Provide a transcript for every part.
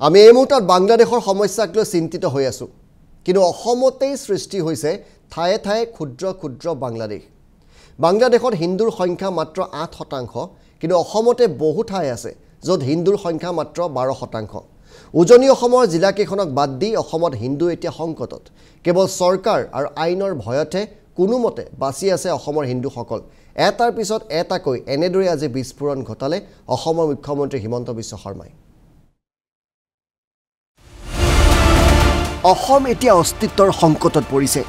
আমি এই মুহূৰ্তত বাংলাদেশৰ সমস্যাক লৈ চিন্তিত হৈ আছো কিন্তু অসমতেই সৃষ্টি হৈছে ঠায়ে ঠায়ে ক্ষুদ্ৰ ক্ষুদ্ৰ বাংলাদেশ বাংলাদেশত হিন্দুৰ সংখ্যা মাত্ৰ 8% কিন্তু অসমতে বহু ঠাই আছে য'ত হিন্দুৰ সংখ্যা মাত্ৰ 12% উজনি অসমৰ জিলা কেইখনক বাদ দি অসমত হিন্দু এতিয়া সংকটত কেৱল চৰকাৰ আৰু আইনৰ ভয়তে কোনোমতে বাছি আছে অসমৰ হিন্দুসকল এটাৰ পিছত এটাকৈ এনেদৰে আজি বিস্ফোৰণ ঘটালে অসমৰ মুখ্যমন্ত্ৰী হিমন্ত বিশ্ব শৰ্মাই অসম এতিয়া অস্তিত্বৰ সংকটত পৰিছে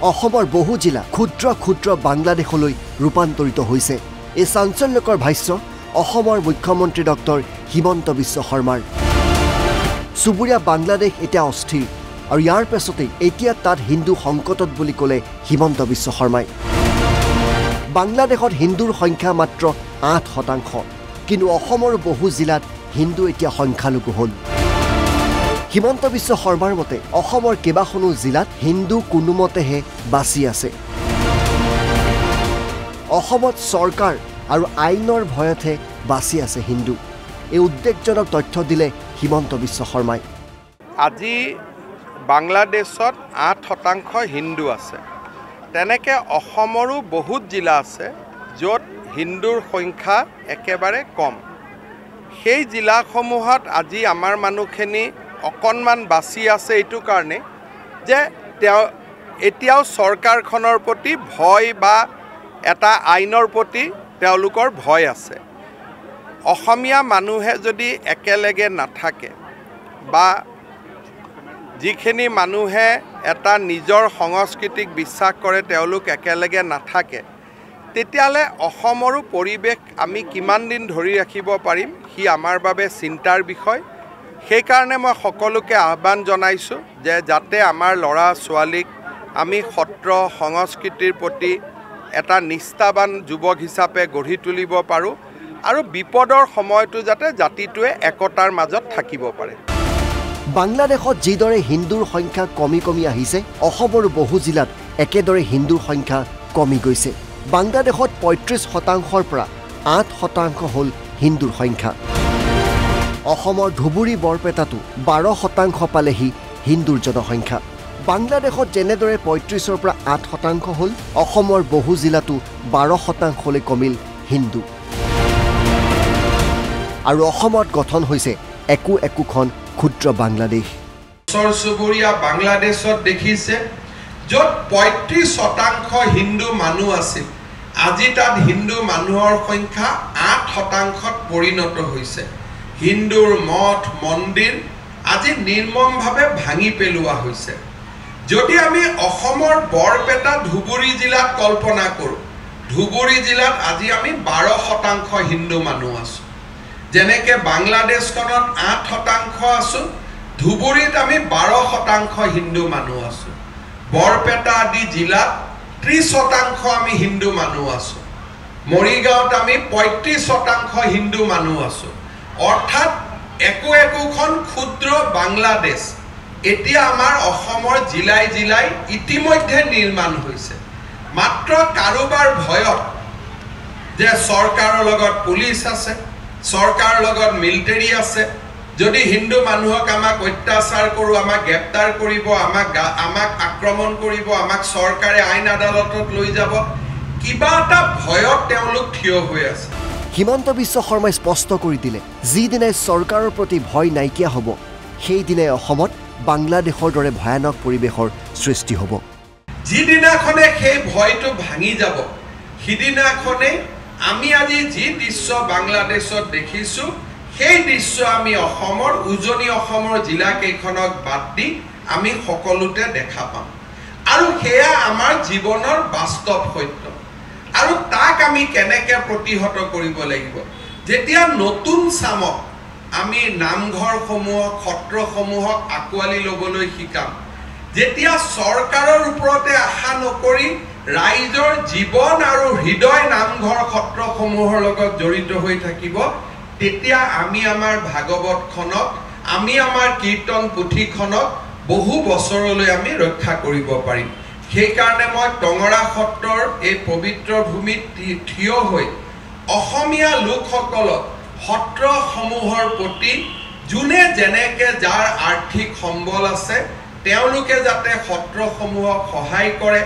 অসমৰ বহু জিলা ক্ষুদ্ৰ ক্ষুদ্ৰ বাংলাদেশলৈ ৰূপান্তৰিত হৈছে এই চাঞ্চল্যকৰ ভাষ্য অসমৰ মুখ্যমন্ত্ৰী ডক্টৰ হিমন্ত বিশ্ব শৰ্মাৰ চুবুৰীয়া বাংলাদেশ এতিয়া অস্থিৰ আৰু ইয়াৰ পিছতে এতিয়া তাত হিন্দু সংকটত বুলি ক'লে হিমন্ত বিশ্ব শৰ্মাই বাংলাদেশত হিন্দুৰ সংখ্যা মাত্ৰ 8% কিন্তু অসমৰ বহু জিলাত হিন্দু এতিয়া সংখ্যালঘু হ'ল হিমন্ত বিশ্ব শৰ্মাৰ মতে অসমৰ কেইবাখনো জিলাত হিন্দু কোনোমতেহে বাছি আছে অসমত চৰকাৰ আৰু আইনৰ ভয়তে বাছি আছে হিন্দু এই উদ্বেগজনক তথ্য দিলে হিমন্ত বিশ্ব শৰ্মাই আজি বাংলাদেশত 8% হিন্দু আছে তেনেকে অসমৰো বহুত জিলা আছে য'ত হিন্দুৰ সংখ্যা একেবাৰে কম সেই জিলাসমূহত আজি আমাৰ মানুহখিনি অকণমান বাছি আছে এইটো কাৰণে যে এতিয়াও চৰকাৰখনৰ প্ৰতি ভয় বা এটা আইনৰ প্ৰতি তেওঁলোকৰ ভয় আছে অসমীয়া মানুহে যদি একেলগে নাথাকে বা যিখিনি মানুহে এটা নিজৰ সংস্কৃতিক বিশ্বাস কৰে তেওঁলোক একেলগে নাথাকে তেতিয়ালে অসমৰো পৰিৱেশ আমি কিমান দিন ধৰি ৰাখিব পাৰিম হি আমাৰ বাবে চিন্তাৰ বিষয় সেই কাৰণে মই সকলোকে আহ্বান জনাইছো যে যাতে আমাৰ ল'ৰা ছোৱালীক আমি সত্ৰ সংস্কৃতিৰ প্ৰতি এটা নিষ্ঠাবান যুৱক হিচাপে গঢ়ি তুলিব পাৰো আৰু বিপদৰ সময়টো যাতে জাতিটোৱে একতাৰ মাজত থাকিব পাৰে বাংলাদেশত যিদৰে হিন্দুৰ সংখ্যা কমি কমি আহিছে অসমৰো বহু জিলাত একেদৰে হিন্দুৰ সংখ্যা কমি গৈছে বাংলাদেশত 35%ৰ পৰা 8% হ'ল হিন্দুৰ সংখ্যা অসমৰ ধুবুৰী বৰপেটাটো 12% পালেহি হিন্দুৰ জনসংখ্যা বাংলাদেশত যেনেদৰে 35ৰ পৰা 8% হ'ল অসমৰ বহু জিলাতো 12%লৈ কমিল হিন্দু আৰু অসমত গঠন হৈছে একোখন ক্ষুদ্ৰ বাংলাদেশ চুবুৰীয়া বাংলাদেশত দেখিছে য'ত 35% হিন্দু মানুহ আছিল আজি তাত হিন্দু মানুহৰ সংখ্যা 8%ত পৰিণত হৈছে হিন্দুৰ মঠ মন্দিৰ আজি নিৰ্মমভাৱে ভাঙি পেলোৱা হৈছে যদি আমি অসমৰ বৰপেটা ধুবুৰী জিলাত কল্পনা কৰোঁ ধুবুৰী জিলাত আজি আমি 12% হিন্দু মানুহ আছো যেনেকে বাংলাদেশখনত 8% আছো ধুবুৰীত আমি 12% হিন্দু মানুহ আছো বৰপেটা আদি জিলাত 30% আমি হিন্দু মানুহ আছো মৰিগাঁৱত আমি 35% হিন্দু মানুহ আছো অৰ্থাৎ একোখন ক্ষুদ্ৰ বাংলাদেশ এতিয়া আমাৰ অসমৰ জিলাই জিলাই ইতিমধ্যে নিৰ্মাণ হৈছে মাত্ৰ কাৰোবাৰ ভয়ত যে চৰকাৰৰ লগত পুলিচ আছে চৰকাৰৰ লগত মিলিটাৰী আছে যদি হিন্দু মানুহক আমাক অত্যাচাৰ কৰো আমাক গ্ৰেপ্তাৰ কৰিব আমাক আক্ৰমণ কৰিব আমাক চৰকাৰে আইন আদালতত লৈ যাব কিবা এটা ভয়ত তেওঁলোক থিয় হৈ আছে হিমন্ত বিশ্ব শৰ্মাই স্পষ্ট কৰি দিলে যিদিনাই চৰকাৰৰ প্ৰতি ভয় নাইকিয়া হ'ব সেইদিনাই অসমত বাংলাদেশৰ দৰে ভয়ানক পৰিৱেশৰ সৃষ্টি হ'ব যিদিনাখনে সেই ভয়টো ভাঙি যাব সিদিনাখনে আমি আজি যি দৃশ্য বাংলাদেশত দেখিছো সেই দৃশ্য আমি অসমৰ উজনি অসমৰ জিলা কেইখনক বাদ দি আমি সকলোতে দেখা পাম আৰু সেয়া আমাৰ জীৱনৰ বাস্তৱ সত্য আৰু তাক আমি কেনেকৈ প্ৰতিহত কৰিব লাগিব যেতিয়া নতুন চামক আমি নামঘৰসমূহক সত্ৰসমূহক আঁকোৱালি ল'বলৈ শিকাম যেতিয়া চৰকাৰৰ ওপৰতে আশা নকৰি ৰাইজৰ জীৱন আৰু হৃদয় নামঘৰ সত্ৰসমূহৰ লগত জড়িত হৈ থাকিব তেতিয়া আমি আমাৰ ভাগৱতখনক আমি আমাৰ কীৰ্তন পুথিখনক বহু বছৰলৈ আমি ৰক্ষা কৰিব পাৰিম সেইকাৰণে মই টঙৰা সত্ৰৰ এই পবিত্ৰ ভূমিত থিয় হৈ অসমীয়া লোকসকলক সত্ৰসমূহৰ প্ৰতি যোনে যেনেকৈ যাৰ আৰ্থিক সম্বল আছে তেওঁলোকে যাতে সত্ৰসমূহক সহায় কৰে,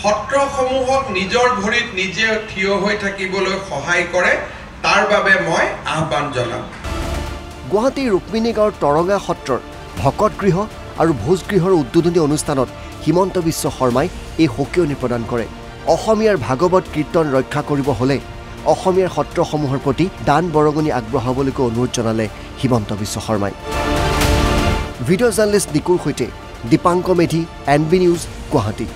সত্ৰসমূহক নিজৰ ভৰিত নিজে থিয় হৈ থাকিবলৈ সহায় কৰে, তাৰ বাবে মই আহ্বান জনাম। গুৱাহাটীৰ ৰুক্মিণীগাঁৱৰ তৰঙা সত্ৰৰ ভকতগৃহ আৰু ভোজগৃহৰ উদ্বোধনী অনুষ্ঠানত হিমন্ত বিশ্ব শৰ্মাই এই সকিয়নি প্ৰদান কৰে। অসমীয়াৰ ভাগৱত কীৰ্তন ৰক্ষা কৰিব হ'লে অসমীয়াৰ সত্ৰসমূহৰ প্ৰতি দান বৰঙণি আগবঢ়াবলৈকো অনুৰোধ জনালে হিমন্ত বিশ্ব শৰ্মাই। ভিডিঅ' জাৰ্নেলিষ্ট নিকুৰ সৈতে দীপাংকৰ মেধি, NB নিউজ, গুৱাহাটী।